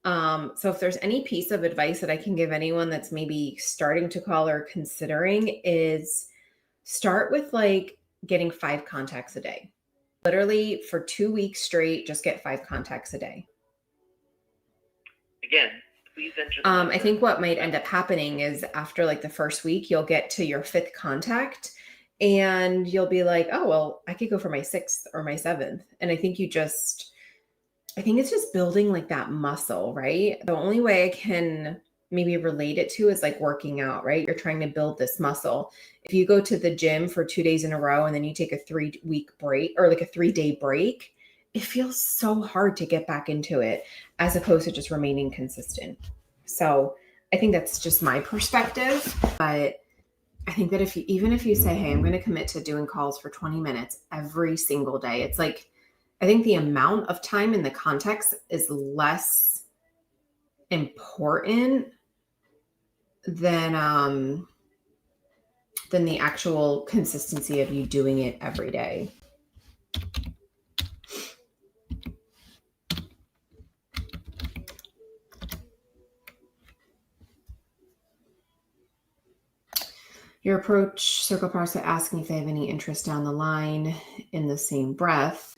So if there's any piece of advice that I can give anyone that's maybe starting to call or considering is start with like getting 5 contacts a day. Literally for 2 weeks straight, just get 5 contacts a day. Again, please enter. I think what might end up happening is after like the first week, you'll get to your 5th contact and you'll be like, oh, well, I could go for my 6th or my 7th. And I think it's just building like that muscle, right? The only way I can maybe relate it to is like working out, right? You're trying to build this muscle. If you go to the gym for 2 days in a row and then you take a 3-week break or like a 3-day break, it feels so hard to get back into it as opposed to just remaining consistent. So I think that's just my perspective. But I think that even if you say, hey, I'm going to commit to doing calls for 20 minutes every single day, it's like, I think the amount of time in the context is less important than the actual consistency of you doing it every day. Your approach, Circle Parsa, asking if they have any interest down the line in the same breath.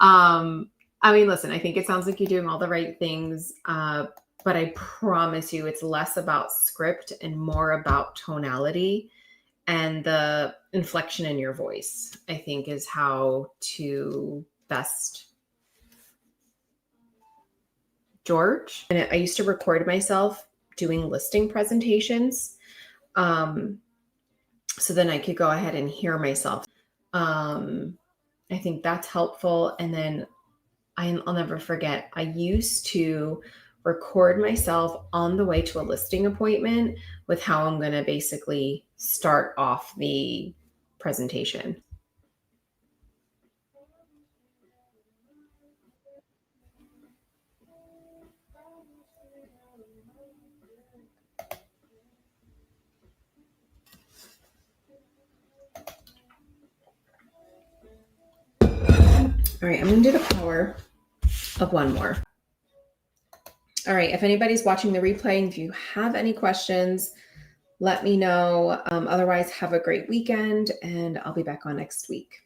I mean, listen, I think it sounds like you're doing all the right things, but I promise you it's less about script and more about tonality and the inflection in your voice, I think, is how to best. George, and I used to record myself doing listing presentations. So then I could go ahead and hear myself. I think that's helpful. And then I'll never forget, I used to record myself on the way to a listing appointment with how I'm going to basically start off the presentation. All right, I'm going to do the power of one more. All right, if anybody's watching the replay and if you have any questions, let me know. Otherwise, have a great weekend and I'll be back on next week.